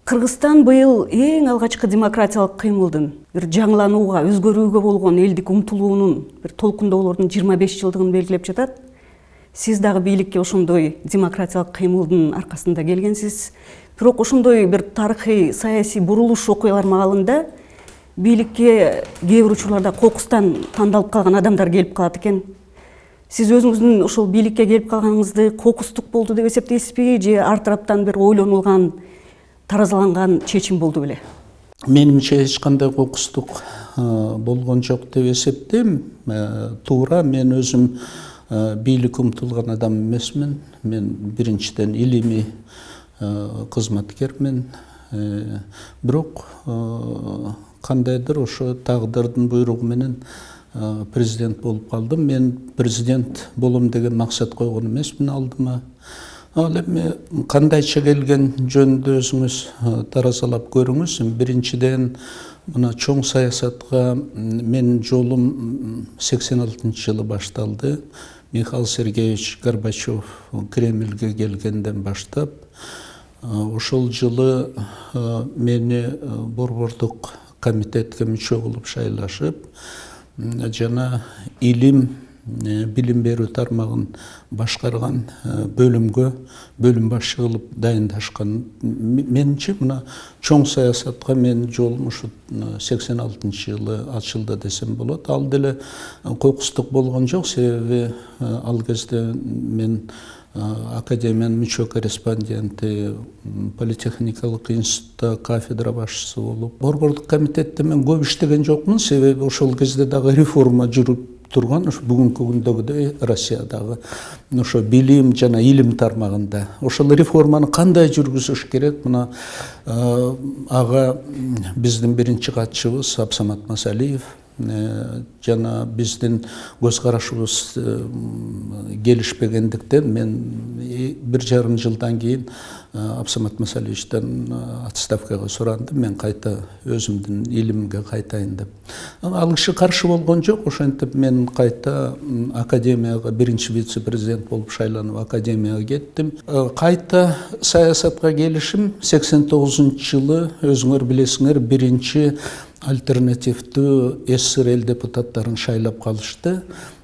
Кыргызстан быйыл эң алгачкы демократиялык кыймылдын, бир жаңыланууга, өзгөрүүгө болгон элдик умтулуунун, бир толкундоолордун 25 жылдыгын белгилеп жатат. Сиз дагы бийликке ошондой демократиялык кыймылдын аркасында келгенсиз. Бирок ошондой бир тарыхый, саясий бурулуш окуялар маалында бийликке кээ бир учурларда кокустан тандалып калган адамдар келип калат экен. Сиз өзүңүздүн ошол бийликке келип калганыңызды кокустук болду деп эсептейсизби, же ар тараптан бир ойлонулган, таразаланган чечим болду беле? Менимче эч кандай кокустук болгон жок деп эсептейм. Туура, мен өзүм бийлик умтулган адам эмесмин. Мен биринчиден илимий кызматкермин. Бирок кандайдыр ошо тагдырдын буйругу менен президент болуп калдым. Мен президент болом деген максат койгон эмесмин алдыма. Ал эми кандайча келген жөнүндө өзүңүз таразалап көрүңүз. Биринчиден мына чоң саясатка менин жолум 86-жылы башталды. Михаил Сергеевич Горбачев Кремльге келгенден баштап, ошол жылы мени борбордук комитетке мүчө кылып шайлашып, жана билим берүү тармагын башкарган бөлүмгө бөлүм башчы кылып дайындашкан. Менимче мына чоң саясатка менин жолум ушу 86-жылы ачылды десем болот. Ал деле кокустук болгон жок, себеби ал кезде мен академиянын мүчө корреспонденти, политехникалык институтта кафедра башчысы болуп, борбордук комитетте мен көп иштеген жокмун, себеби ошол кезде дагы реформа жүрүп турган, ошо бүгүнкү күндөгүдөй Россиядагы ошо билим жана илим тармагында. Ошол реформаны кандай жүргүзүш керек? Мына ага биздин биринчи катчыбыз Абсамат Масалиев жана биздин көз карашыбыз келишпегендиктен мен 1,5 жылдан кийин Абсамат Масалиевичтен отставкага сурандым. Мен кайта өзүмдүн илимге кайтайын деп. Ал киши каршы болгон жок. Ошентип мен кайта академияга биринчи вице-президент болуп шайланып академияга кеттим. Кайта саясатка келишим 89-жылы өзүңөр билесиңер биринчи альтернативдүү ССР эл депутаттарын шайлап калышты.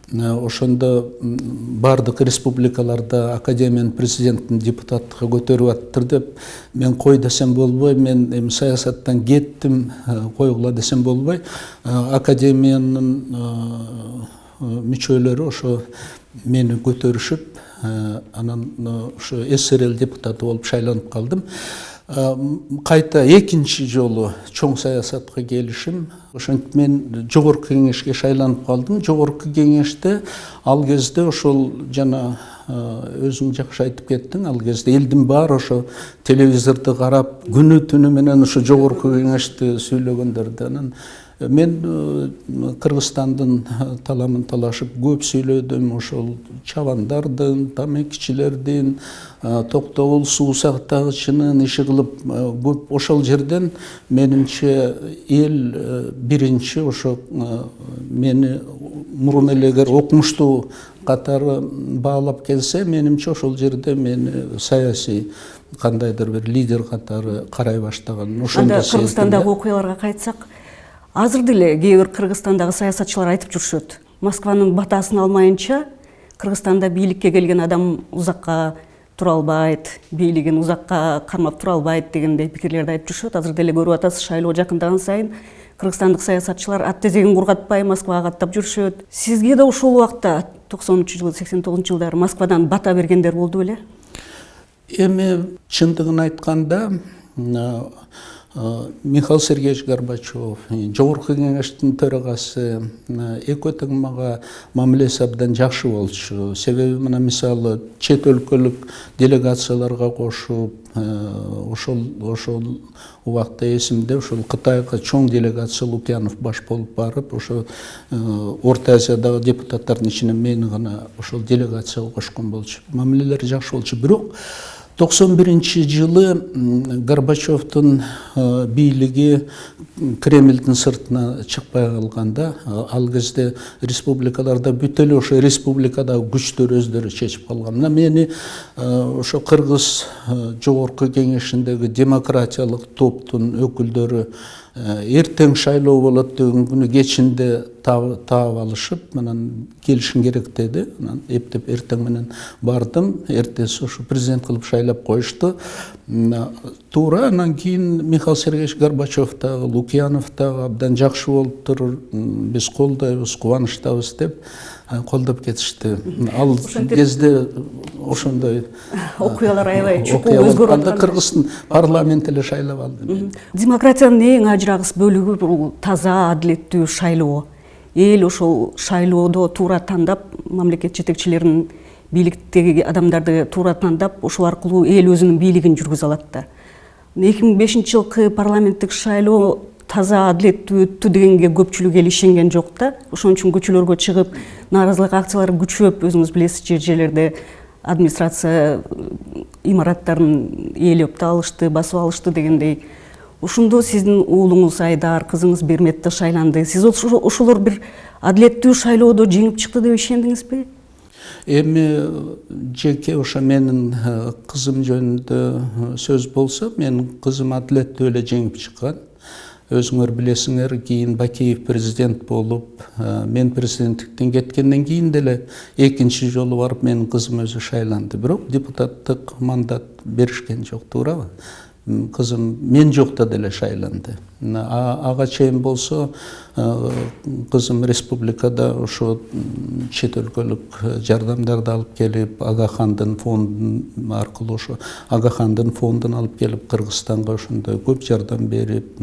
Ошондо бардык республикаларда академиянын президентин депутаттыкка көтөрүп аттыр деп мен кой десем болбой, мен эми саясаттан кеттим койгула десем болбой. Академиянын мүчөлөрү ошо мени көтөрүшүп, анан ошо ССР эл депутаты болуп шайланып калдым. Кайта экинчи жолу чоң саясатка келишим. Ошентип мен жогорку кеңешке шайланып калдым. Жогорку кеңеште ал кезде ошол жана өзүң жакшы айтып кеттиң, ал кезде элдин баары ошо телевизорду карап, күнү түнү менен ошо жогорку кеңешти сүйлөгөндөрдөн. Мен Кыргызстандын таламын талашып көп сүйлөдүм. Ошол чабандардын, тамекичилердин, токтогул суу сактагычынын иши кылып көп. Ошол жерден менимче эл биринчи ошо мени мурун элегер окумуштуу катары баалап келсе, менимче ошол жерде мени саясий кандайдыр бир лидер катары карай баштаган. Ошондо Кыргызстандагы окуяларга кайтсак, азыр деле кээ бир Кыргызстандагы саясатчылар айтып жүрүшөт. Москванын батасын алмайынча Кыргызстанда бийликке келген адам узакка тура албайт, бийлигин узакка кармап тура албайт дегендей пикирлерди айтып жүрүшөт. Азыр деле көрүп атасыз, шайлоо жакындаган сайын кыргызстандык саясатчылар ат тезегин кургатпай Москвага каттап жүрүшөт. Сизге да ошол убакта 90-жылы, 89-жылдары Москвадан бата бергендер болду беле? Эми чындыгын айтканда, Михаил Сергеевич Горбачев, жогорку кеңештин төрагасы, экөө тең мага мамилеси абдан жакшы болчу. Себеби мына мисалы чет өлкөлүк делегацияларга кошуп, ошол убакта эсимде, ошол Кытайга чоң делегация Лукьянов баш болуп барып, ошо Орто Азиядагы депутаттардын ичинен мени гана ошол делегацияга кошкон болчу. Мамилелери жакшы болчу. Бирок жылы Горбачевтун бийлиги Кремлдин сыртына чыкпай калганда, ал кезде республикаларда бүт эле ошо республикадагы күчтөр өздөрү чечип калган. Мына мени ошо Кыргыз жогорку кеңешиндеги демократиялык топтун өкүлдөрү эртең шайлоо болот деген күнү кечинде таап алышып, анан келишин керек деди. Анан эптеп эртең менен бардым. Эртеси ушу президент кылып шайлап коюшту. Туура анан кийин Михаил Сергеевич Горбачев дагы, Лукьянов дагы абдан жакшы болуптур, биз колдойбуз, кубанычтабыз деп колдоп кетишти. Ал кезде ошондой окуялар аябай чукул өзгөрүп атканда Кыргыздын парламенти эле шайлап алды. Демократиянын эң ажырагыс бөлүгү бул таза, адилеттүү шайлоо. Эл ошол шайлоодо туура тандап, мамлекет жетекчилеринин бийликтеги адамдарды туура тандап, ошол аркылуу эл өзүнүн бийлигин жүргүзө алат да. 2005 жылкы парламенттик шайлоо таза, адилеттүү өттү дегенге көпчүлүк эл ишенген жок да. Ошон үчүн көчөлөргө чыгып, нааразылык акциялары күчөп, өзүңүз билесиз, жерлерде администрация имараттарын ээлеп алышты, басып алышты дегендей. Ушундо сиздин уулуңуз Айдар, кызыңыз Бермет да шайланды. Сиз ошолор бир адилеттүү шайлоодо жеңип чыкты деп ишендиңизби? Эми жеке ошо менин кызым жөнүндө сөз болсо, менин кызым адилеттүү эле жеңип чыккан. Өзүңөр билесиңер, кийин Бакиев президент болуп, мен президенттиктен кеткенден кийин деле экинчи жолу барып менин кызым өзү шайланды. Бирок депутаттык мандат беришкен жок, туурабы? Кызым мен жокто деле шайланды. Ага чейин болсо, кызым республикада ошо чет өлкөлүк жардамдарды алып келип, Агахандын фондун аркылуу ошо Агахандын фондун алып келип Кыргызстанга ошондой көп жардам берип,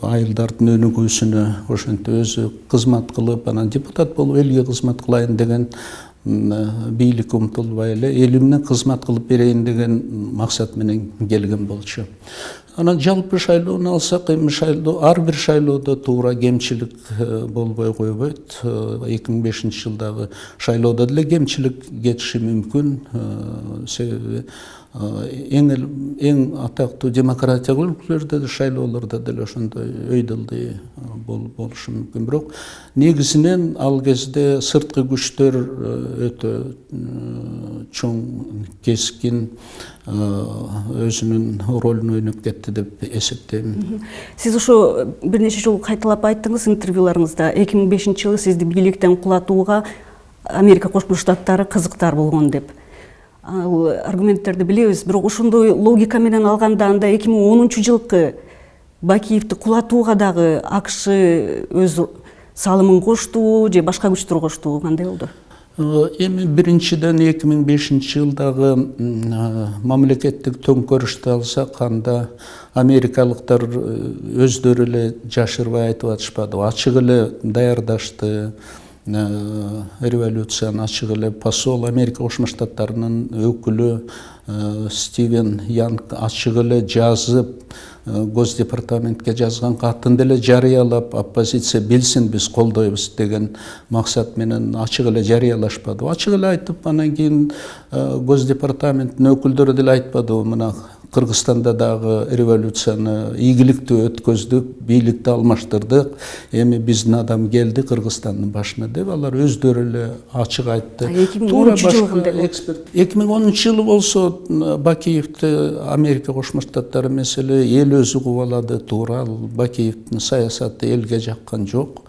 айылдардын өнүгүүсүнө ошентип өзү кызмат кылып, анан депутат болуп элге кызмат кылайын деген бийлик умтулбай эле элимне кызмат кылып берейин деген максат менен келген болчу. Анан жалпы шайлоону алсак, эми ар бир шайлоодо туура кемчилик болбой койбойт. 2005 жылдагы шайлоодо деле кемчилик кетиши мүмкүн. Себеби эң атактуу демократия өлкөлөрдө шайлоолордо деле ошондой өйдөлдүй болушу мүмкүн. Бирок негизинен ал кезде сырткы күчтөр өтө чоң, кескин өзүнүн ролун ойноп кетти деп эсептейм. Сиз ошо бир нече жолу кайталап айттыңыз интервьюларыңызда, 2005 жылы сизди бийликтен кулатууга Америка Кошмо Штаттары кызыктар болгон деп. Ал аргументтерди билебиз, бирок ошондой логика менен алганда анда 2010 жылкы Бакиевди кулатууга дагы АКШ өз салымын кошту же башка күчтөр кошту, кандай болду? Эми биринчиден 2005 жылдагы мамлекеттик төңкөрүштү алсак, анда америкалыктар өздөрү эле жашырбай айтып атышпады, ачык эле даярдашты. Революцияны ачык эле посол, Америка Кошмо Штаттарынын өкүлү Стивен Янг ачык эле жазып, Госдепартаментке жазган катын деле жарыялап, оппозиция билсин, биз колдойбуз деген максат менен ачык эле жарыялашпады. Ачык эле айтып, анан кийин Госдепартаменттин өкүлдөрү деле айтпады, мына Кыргызстанда дагы революцияны ийгиликтүү өткөздүк, бийликти алмаштырдык, эми биздин адам келди Кыргызстандын башына деп, алар өздөрү эле ачык айтты. 2010 жылы кандай? 2010 жылы болсо Бакиевди Америка Кошмо Штаттары маселе эл өзү кубалады, туура. Бакиевдин саясаты элге жаккан жок.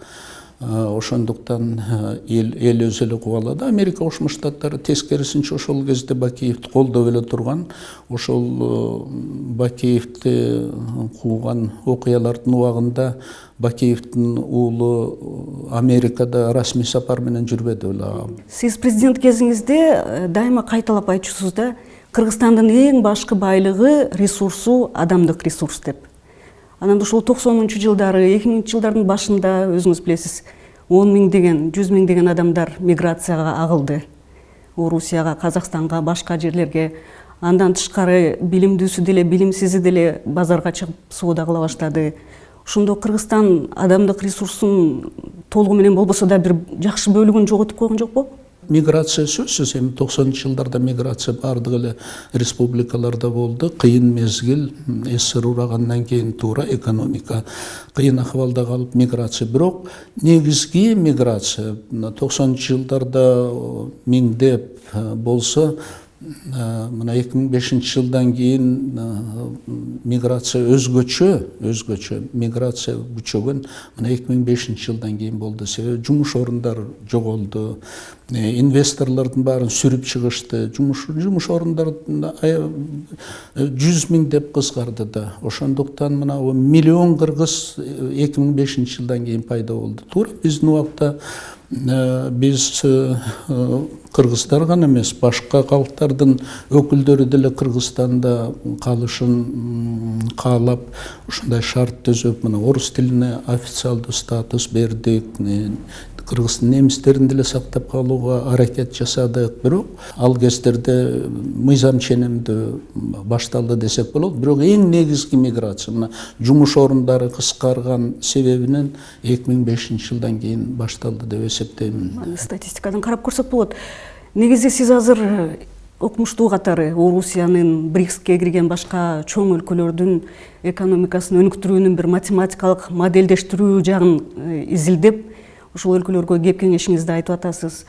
Ошондуктан эл өзү эле кубалады. Америка Кошмо Штаттары тескерисинче ошол кезде Бакиевди колдоп эле турган. Ошол Бакиевди кууган окуялардын убагында Бакиевдин уулу Америкада расмий сапар менен жүрбөдү эле. Сиз президент кезиңизде дайыма кайталап айтчусуз да, Кыргызстандын эң башкы байлыгы ресурсу адамдык ресурс деп. Анан ошол 90 жылдары, 2000 жылдардын башында өзүңүз билесиз, 10 миңдеген, 100 миңдеген адамдар миграцияга агылды. Орусияга, Казакстанга, башка жерлерге. Андан тышкары билимдүүсү деле, билимсизи деле базарга чыгып соода кыла баштады. Ошондо Кыргызстан адамдык ресурсун толугу менен болбосо да бир жакшы бөлүгүн жоготуп койгон жокпу? миграция сөзсүз, эми 90-жылдарда миграция бардык эле республикаларда болду. Кыйын мезгил, СССР урагандан кийин туура экономика кыйын акыбалда калып миграция. Бирок негизги миграция 90-жылдарда миңдеп болсо, мына 2005-жылдан кийин миграция өзгөчө миграция күчөгөн мына 2005-жылдан кийин болду. Себеби жумуш орундар жоголду, инвесторлордун баарын сүрүп чыгышты, жумуш орундар 100 миң деп кыскарды да. Ошондуктан мына миллион кыргыз 2005-жылдан кийин пайда болду. Туура биздин убакта биз кыргыздар гана эмес, башка калктардын өкүлдөрү деле Кыргызстанда калышын каалап, ушундай шарт түзүп, мына орус тилине официалдуу статус бердик, кыргыздын немистерин деле сактап калууга аракет жасадык. Бирок ал кездерде мыйзам ченемдүү башталды десек болот. Бирок эң негизги миграция мына жумуш орундары кыскарган себебинен 2005-жылдан кийин башталды деп эсептейм. Статистикадан карап көрсөк болот. Негизи сиз азыр окумуштуу катары Орусиянын, БРИКСке кирген башка чоң өлкөлөрдүн экономикасын өнүктүрүүнүн бир математикалык моделдештирүү жагын изилдеп, ошол өлкөлөргө кеп кеңешиңизди айтып атасыз.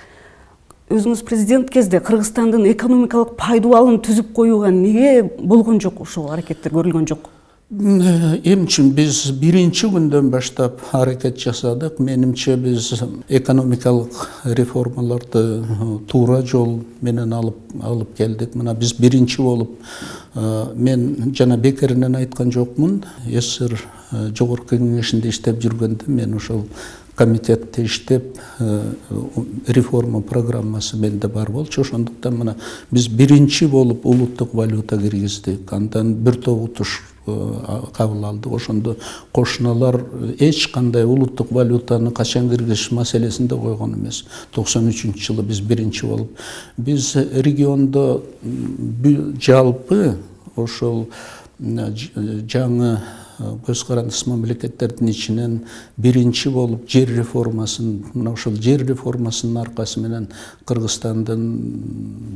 Өзүңүз президент кезде Кыргызстандын экономикалык пайдубалын түзүп коюуга эмне болгон жок, ошол аракеттер көрүлгөн жок? Эмчи биз биринчи күндөн баштап аракет жасадык. Менимче биз экономикалык реформаларды туура жол менен алып келдик. Мына биз биринчи болуп, мен жана бекеринен айткан жокмун, СССР жогорку кеңешинде иштеп жүргөндө мен ошол комитетте иштеп, реформа программасы менде бар болчу. Ошондуктан мына биз биринчи болуп улуттук валюта киргиздик. Андан бир топ утуш кабыл алдык. Ошондо кошуналар эч кандай улуттук валютаны качан киргизиш маселесин да койгон эмес. 93-жылы биз биринчи болуп, биз региондо жалпы ошол жаңы көз карандысыз мамлекеттердин ичинен биринчи болуп жер реформасын, мына ошол жер реформасынын аркасы менен Кыргызстандын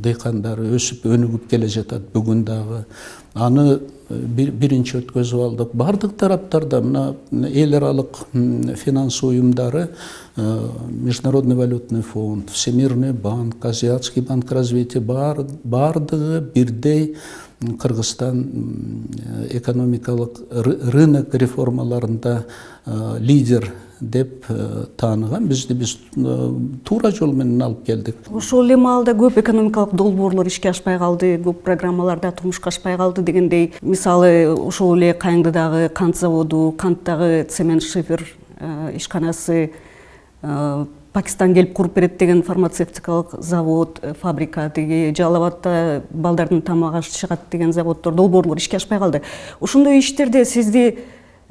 дыйкандары өсүп өнүгүп келе жатат. Бүгүн дагы аны биринчи өткөзүп алдык. Бардык тараптарда мына эл аралык финанс уюмдары, Международный валютный фонд, Всемирный банк, Азиатский банк развития бардыгы бирдей Кыргызстан экономикалык рынок реформаларында лидер деп тааныган. Биз туура жол менен алып келдик. Ошол эле маалда көп экономикалык долбоорлор ишке ашпай калды, көп программаларда тумушка ашпай калды дегендей. Мисалы, ошол эле Кайыңдыдагы кант заводу, Канттагы цемент шифер ишканасы, Пакистан келип куруп берет деген фармацевтикалык завод, фабрика, деги Жалал Абадта балдардын тамагы аш чыгат деген заводдор, долбоорлор ишке ашпай калды. Ошондой иштерде сизди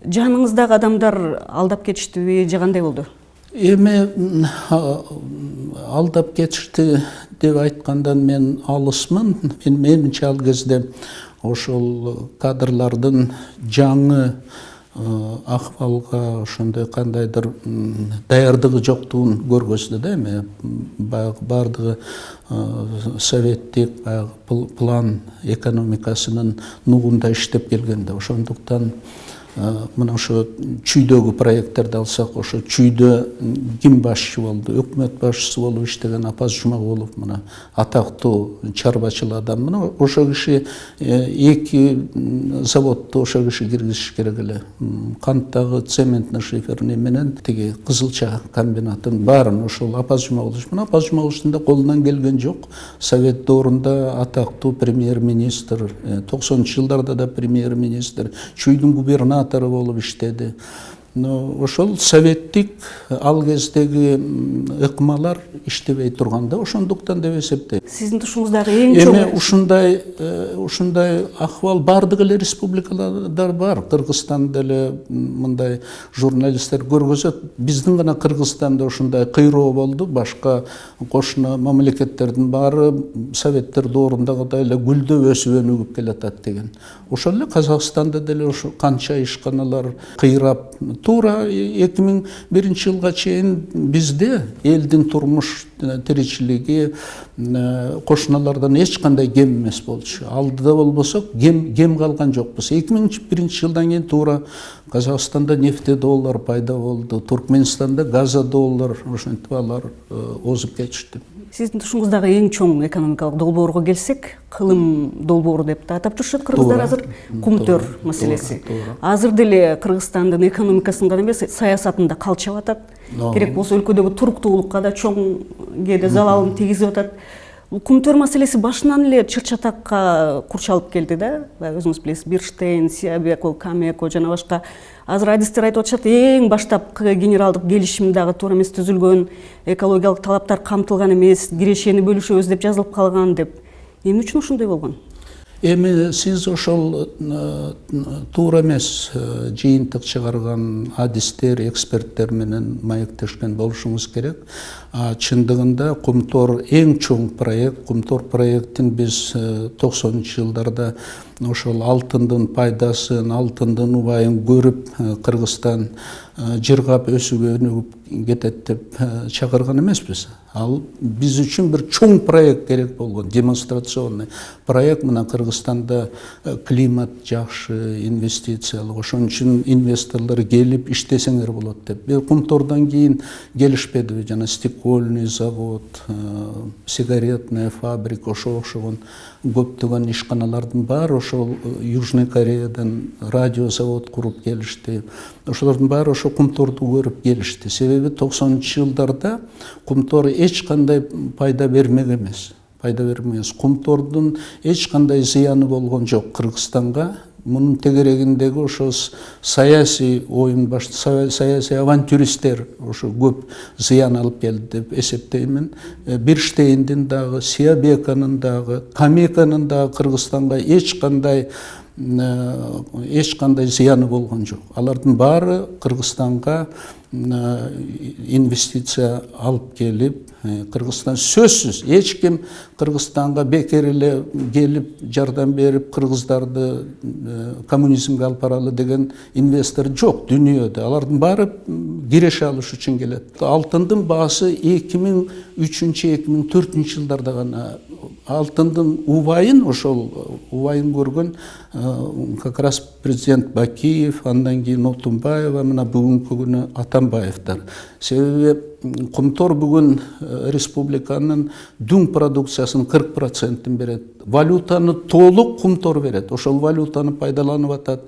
жаныңыздагы адамдар алдап кетиштиби, же кандай болду? Эми алдап кетишти деп айткандан мен алысмын. Менимче ал кезде ошол кадрлардын жаңы акыбалга ошондой кандайдыр даярдыгы жоктугун көргөздү да. Эми бардыгы советтик план экономикасынын нугунда иштеп келгенде. Ошондуктан мына ошо чүйдөгү проекттерди алсак, ошо чүйдө ким башчы болду? Өкмөт башчысы болуп иштеген Апаз Жумагулов, мына атактуу чарбачыл адам. Мына ошо киши эки заводду ошо киши киргизиш керек эле. Канттагы цементный шиферный менен тиги Кызылча комбинатын баарын ошол Апаз Жумагулов. Мына Апаз Жумагуловдун да колунан келген жок. Совет доорунда атактуу премьер-министр, 90-жылдарда да премьер-министр, чүйдүн губернатору болуп иштеди. Ошол советтик ал кездеги ыкмалар иштебей турганда, ошондуктан деп эсептейм. Сиздин тушуңуздагы эң чоң ушундай акыбал бардык эле республикаларда бар. Кыргызстанда эле мындай журналисттер көргөзөт. Биздин гана Кыргызстанда ушундай кыйроо болду. Башка кошуна мамлекеттердин баары советтер доорундагыдай эле гүлдөп өсүп өнүгүп келатат деген. Ошол эле Казакстанда деле ошо канча ишканалар кыйрап Туура 2001 жылга чейин бизде элдин турмуш тиричилиги кошуналардан эч кандай кем эмес болчу. Алдыда болбосок кем калган жокпуз. 2001 жылдан кийин туура Казакстанда нефтедоллар пайда болду, Туркменстанда газодоллар, ошентип алар озуп кетишти. Сиздин тушуңуздагы эң чоң экономикалык долбоорго келсек, кылым долбоору деп да атап жүрүшөт кыргыздар азыр, кумтөр маселеси. Азыр деле Кыргызстандын экономикасын гана эмес, саясатын да калчап атат. Керек болсо өлкөдөгү туруктуулукка да чоң кээде залалын тийгизип атат. Кумтөр маселеси башынан эле чыр-чатакка курчалып келди да. Өзүңүз билесиз, Бирштейн, Сиябеков, Камеко жана башка. Азыр адистер айтып атышат, эң баштапкы генералдык келишим дагы туура эмес түзүлгөн, экологиялык талаптар камтылган эмес, кирешени бөлүшөбүз деп жазылып калган деп. Эмне үчүн ошондой болгон? Эми сиз ошол туура эмес жыйынтык чыгарган адистер, эксперттер менен маектешкен болушуңуз керек. Чындыгында Кумтор эң чоң проект. Кумтор проектин биз 90-чы жылдарда ошол алтындын пайдасын, алтындын убайын көрүп, Кыргызстан жыргап өсүп өнүгүп кетет деп чакырган эмеспиз. Ал биз үчүн бир чоң проект керек болгон, демонстрационный проект. Мына Кыргызстанда климат жакшы, инвестициялык, ошон үчүн инвесторлор келип иштесеңер болот деп. Кумтордон кийин келишпедиби, жана стекольный завод, сигаретная фабрика, ошого окшогон көптөгөн ишканалардын баары ошол Южный Кореядан радиозавод куруп келишти. Ошолордун баары ошо Кумторду көрүп келишти. Себеби 90-чы жылдарда Кумтор эч кандай пайда бермек эмес. Кумтордун эч кандай зыяны болгон жок Кыргызстанга. Мунун тегерегиндеги ошо саясий оюн саясий авантюристтер ошо көп зыян алып келди деп эсептеймин. Бирштейндин дагы, Сиябеканын дагы, Камеканын дагы Кыргызстанга эч кандай зыяны болгон жок. Алардын баары Кыргызстанга инвестиция алып келип, Кыргызстан сөзсүз эч ким Кыргызстанга бекер эле келип жардам берип кыргыздарды коммунизмге алып баралы деген инвестор жок дүйнөдө. Алардын баары киреше алыш үчүн келет. Алтындын баасы 2003-2004 жылдарда гана алтындын убайын, ошол убайын көргөн как раз президент Бакиев, андан кийин Отунбаева, мына бүгүнкү күнү Атамбаевдар. Себеби Кумтор бүгүн республиканын дүң продукциясынын 40%-ин берет. Валютаны толук Кумтор берет. Ошол валютаны пайдаланып атат.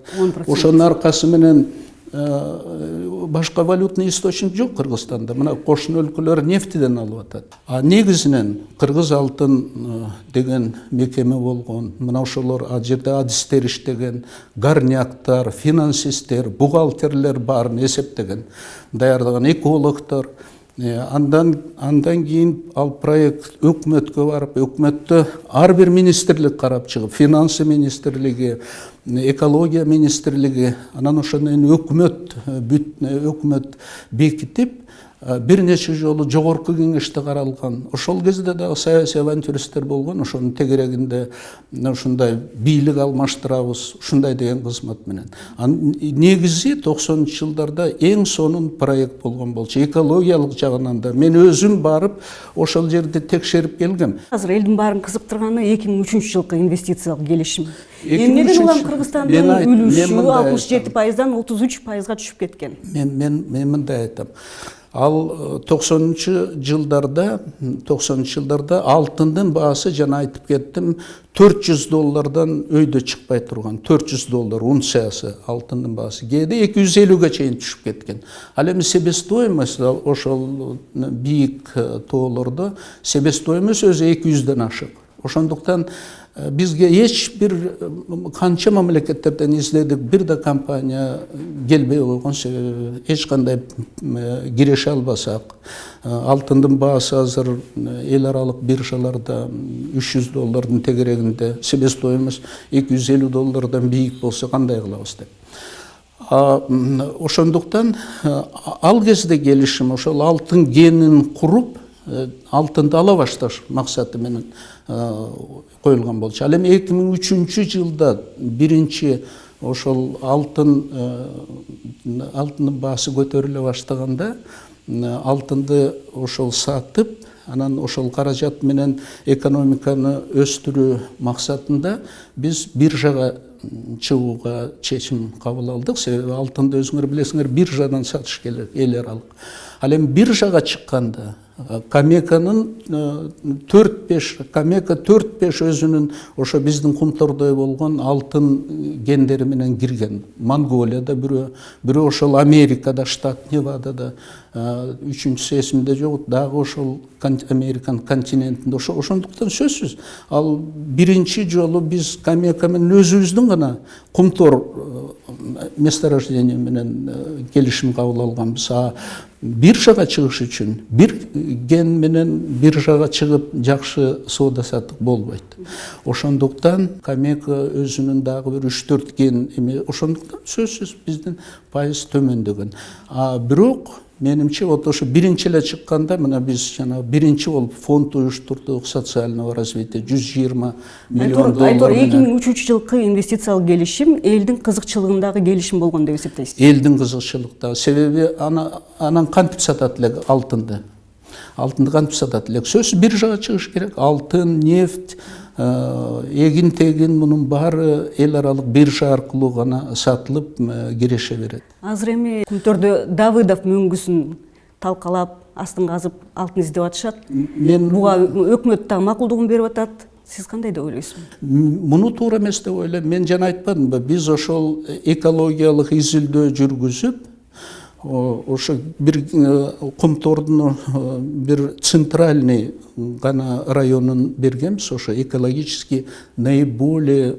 Ошонун аркасы менен башка валютный источник жок Кыргызстанда. Мына кошуна өлкөлөр нефтиден алып атат. Негизинен Кыргыз алтын деген мекеме болгон. Мына ошолор жерде адистер иштеген, горняктар, финансисттер, бухгалтерлер баарын эсептеген, даярдаган экологдор. Андан кийин ал проект өкмөткө барып, өкмөттө ар бир министрлик карап чыгып, финансы министрлиги, экология министрлиги, анан ошондон өкмөт бекитип, бир нече жолу жогорку кеңеште каралган. Ошол кезде дагы саясий авантюристтер болгон, ошонун тегерегинде ушундай бийлик алмаштырабыз, ушундай деген кызмат менен. Негизи 90-чы жылдарда эң сонун проект болгон болчу. Экологиялык жагынан да мен өзүм барып ошол жерди текшерип келгем. Азыр элдин баарын кызыктырганы 2003 жылкы инвестициялык келишим. Эмнеден улам Кыргызстандын үлүшү 67%дан 33%га түшүп кеткен? Мен мындай айтам. Ал 90-чы жылдарда алтындын баасы, жана айтып кеттим, $400 өйдө чыкпай турган, $400 унциясы алтындын баасы. Кээде 250-ге чейин түшүп кеткен. Ал эми себестоимость ошол бийик тоолордо себестоимость өзү 200ден ашык. Ошондуктан бизге эч бир канча мамлекеттерден издедик, бир да компания келбей койгон, себеби эч кандай киреше албасак. Алтындын баасы азыр эл аралык биржаларда $300 тегерегинде, себестоимость $250 бийик болсо кандай кылабыз деп. Ошондуктан ал кезде келишим ошол алтын кенин куруп, алтынды ала башташ максаты менен коюлган болчу. Ал эми 2003 жылда биринчи ошол алтындын баасы көтөрүлө баштаганда алтынды ошол сатып, анан ошол каражат менен экономиканы өстүрүү максатында биз биржага чыгууга чечим кабыл алдык. Себеби алтынды өзүңөр билесиңер, биржадан сатыш керек, эл аралык. Ал эми биржага чыкканда Камеканын 4-5 өзүнүн ошо биздин кумтордой болгон алтын гендери менен кирген. Монголияда бирөө ошол Америкада, штат Невадада, үчүнчүсү эсимде жок, дагы ошол Американ континентинде. Ошондуктан сөзсүз ал биринчи жолу биз Камека менен өзүбүздүн гана кумтор месторождение менен келишим кабыл алганбыз. Биржага чыгыш үчүн бир ген менен биржага чыгып жакшы соода саттык болбойт. Ошондуктан Камека өзүнүн дагы бир 3-4 ген эме, ошондуктан сөзсүз биздин пайыз төмөндөгөн. Бирок менимче вот ошо биринчи эле чыкканда мына биз жана биринчи болуп фонд уюштурдук социального развития 120 миллион доллар менен. 2003 жылкы инвестициялык келишим элдин кызыкчылыгындагы келишим болгон деп эсептейсиз? Элдин кызыкчылыгындагы, себеби анан кантип сатат элек алтынды? Алтынды кантип сатат элек? Сөзсүз биржага чыгыш керек. Алтын, нефть, эгин тегин мунун баары эл аралык биржа аркылуу гана сатылып киреше берет. Азыр эми Кумтөрдө Давыдов мөңгүсүн талкалап, астын казып алтын издеп атышат. Буга өкмөт да макулдугун берип атат. Сиз кандай деп ойлойсуз? Муну туура эмес деп ойлойм. Мен жана айтпадымбы, биз ошол экологиялык изилдөө жүргүзүп, ошо бир Кумтордун бир центральный гана районун бергенбиз, ошо экологически наиболее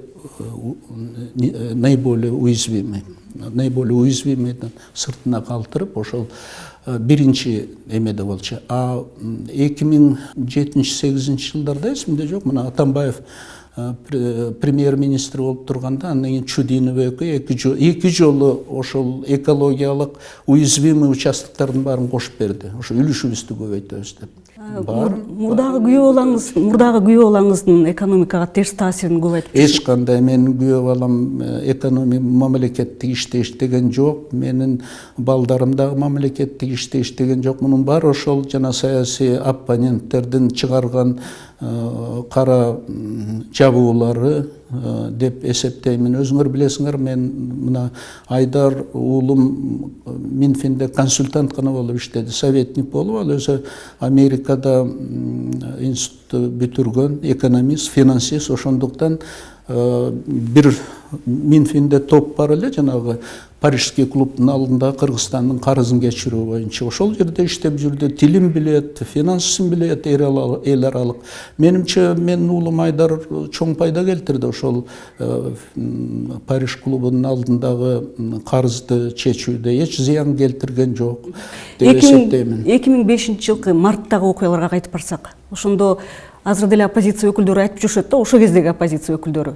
уязвимыйдан сыртына калтырып, ошол биринчи эмеде болчу. 2007-8 жылдарда эсимде жок, мына Атамбаев премьер-министр болуп турганда, андан кийин Чудинов эки жолу ошол экологиялык уязвимый участоктордун баарын кошуп берди. Ошо үлүшүбүздү көбөйтөбүз деп. Мурдагы күйөө балаңыздын экономикага терс таасирин көп айтып Эч кандай менин күйөө балам мамлекеттик иште иштеген жок, менин балдарым дагы мамлекеттик иште иштеген жок. Мунун баары ошол жана саясий оппоненттердин чыгарган кара жабуулары деп эсептеймин. Өзүңөр билесиңер, мен мына Айдар уулум Минфинде консультант гана болуп иштеди, советник болуп, ал өзү Америкада институт бүтүргөн, экономист, финансист. Ошондуктан бир Минфинде топ бар эле, жанагы Парижский клубдун алдында Кыргызстандын карызын кечирүү боюнча. Ошол жерде иштеп жүрдү, тилин билет, финансысын билет, эл аралык. Менимче менин уулум Айдар чоң пайда келтирди ошол Париж клубунун алдындагы карызды чечүүдө. Эч зыян келтирген жок деп эсептеймин. 2005 жылкы марттагы окуяларга кайтып барсак, ошондо азыр деле оппозиция өкүлдөрү айтып жүрүшөт да, ошол кездеги оппозиция өкүлдөрү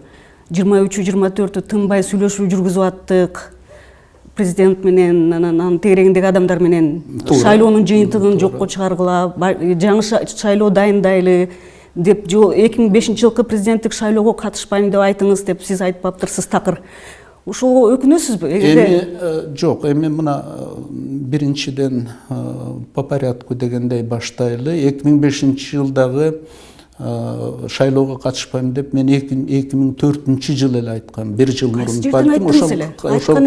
23-24 тынбай сүйлөшүү жүргүзүп аттык, президент менен, анан тегерегиндеги адамдар менен шайлоонун жыйынтыгын жокко чыгаргыла, жаңы шайлоо дайындайлы деп, 2005 жылкы президенттик шайлоого катышпайм деп айтыңыз деп сиз айтпаптырсыз такыр. Ошого өкүнөсүзбү? Эми жок, эми мына биринчиден по порядку дегендей баштайлы. 2005 жылдагы шайлоого катышпайм деп мен 2004 жылы эле айткам, бир жыл мурун. Балким ошол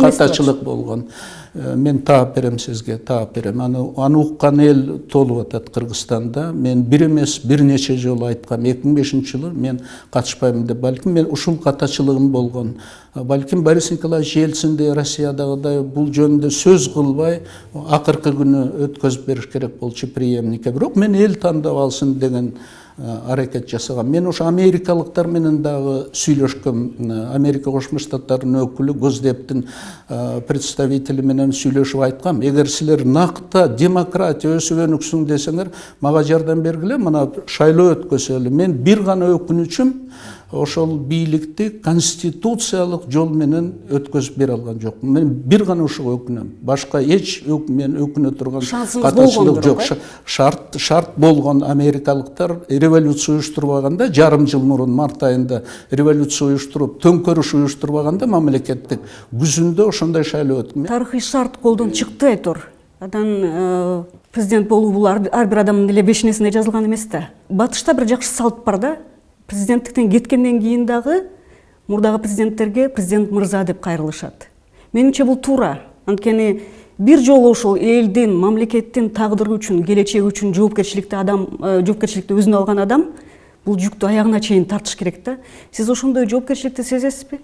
катачылык болгон. Мен таап берем сизге, таап берем. Аны уккан эл толуп атат Кыргызстанда. Мен бир эмес, бир нече жолу айткам, 2005 жылы мен катышпайм деп. Балким мен ушул катачылыгым болгон. Балким Борис Николаевич Ельцинди Россиядагыдай бул жөнүндө сөз кылбай, акыркы күнү өткөзүп бериш керек болчу преемникке. Бирок мен эл тандап алсын деген аракет жасаган. Мен ошо америкалыктар менен дагы сүйлөшкөм. Америка Кошмо Штаттарынын өкүлү, Госдептин представители менен сүйлөшүп айткам. Эгер силер накта демократия өсүп өнүксүн десеңер, мага жардам бергиле, мына шайлоо өткөзөлү. Мен бир гана өкүнүчүм, ошол бийликти конституциялык жол менен өткөзүп бере алган жок. Мен бир гана ушуга өкүнөм. Башка эч мен өкүнө турган катачылык жок. Шарт болгон америкалыктар революция уюштурбаганда, жарым жыл мурун март айында революция уюштуруп, төңкөрүш уюштурбаганда мамлекеттик күзүндө ошондой шайлоо өттү. Тарыхый шарт колдон чыкты айтор. Анан президент болуу бул ар бир адамдын эле бешинесине жазылган эмес да. Батышта бир жакшы салт бар да. Президенттиктен кеткенден кийин дагы мурдагы президенттерге президент мырза деп кайрылышат. Менимче бул туура. Анткени бир жолу ошол элдин, мамлекеттин тагдыры үчүн, келечеги үчүн жоопкерчиликти өзүнө алган адам бул жүктү аягына чейин тартыш керек да. Сиз ошондой жоопкерчиликти сезесизби?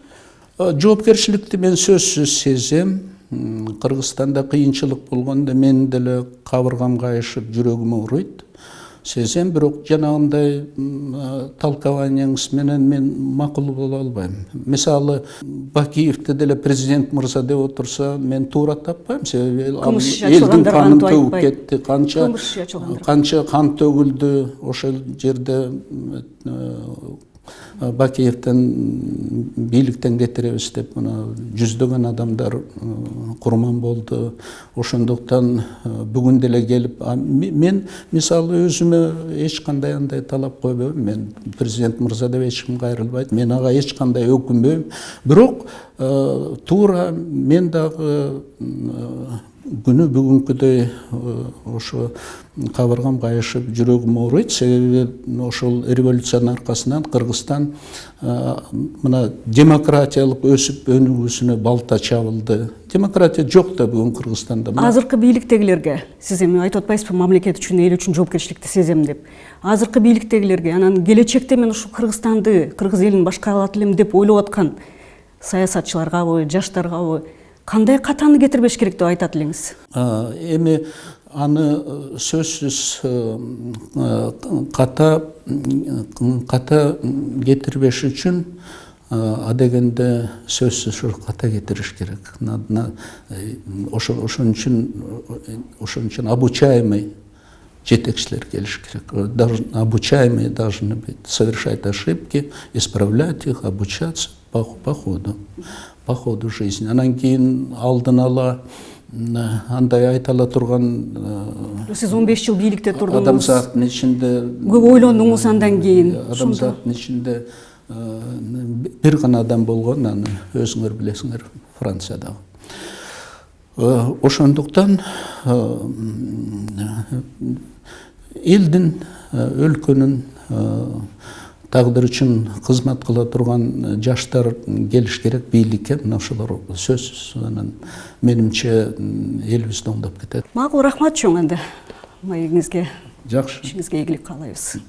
Жоопкерчиликти мен сөзсүз сезем. Кыргызстанда кыйынчылык болгондо мен деле кабыргам кайышып, жүрөгүм ооруйт. Сезем, бирок жанагындай толкованияңыз менен мен макул боло албайм. Мисалы, Бакиевди деле президент мырза деп отурса, мен туура таппайм. Себеби элдин канын төгүп кетти, канча кан төгүлдү ошол жерде. Бакиевден бийликтен кетиребиз деп жүздөгөн адамдар курман болду. Ошондуктан бүгүн деле келип, мен мисалы өзүмө эч кандай андай талап койбойм. Мен президент мырза деп эч ким кайрылбайт. Мен ага эч кандай өкүнбөйм. Бирок туура мен дагы күнү бүгүнкүдөй ошо кабыргам кайышып, жүрөгүм ооруйт. Себеби ошол революциянын аркасынан Кыргызстан мына демократиялык өсүп өнүгүүсүнө балта чабылды. Демократия жок да бүгүн Кыргызстанда. Азыркы бийликтегилерге сиз эми айтып атпайсызбы, мамлекет үчүн, эл үчүн жоопкерчиликти сезем деп. Азыркы бийликтегилерге, анан келечекте мен ушу Кыргызстанды, кыргыз элин башкара алат элем деп ойлоп аткан саясатчыларгабы, жаштаргабы кандай катаны кетирбеш керек деп айтат элеңиз? Эми аны сөзсүз ката кетирбеш үчүн адегенде сөзсүз ката кетириш керек. Ошон үчүн обучаемый жетекчилер келиш керек. Обучаемые должны быть, совершать ошибки, исправлять их, обучаться по ходу жизни. Анан кийин алдын ала андай айтала турган, сиз 15 жыл бийликте турдуңуз. Адамзаттын ичинде көп ойлондуңуз андан кийин. Адамзаттын ичинде бир гана адам болгон, аны өзүңөр билесиңер, Франциядагы. Ошондуктан элдин, өлкөнүн тагдыры үчүн кызмат кыла турган жаштар келиш керек бийликке. Мына ошолор сөзсүз анан менимче элибизди оңдоп кетет. Макул, рахмат чоң анда. Маегиңизге, Жакшы. ишиңизге ийгилик каалайбыз.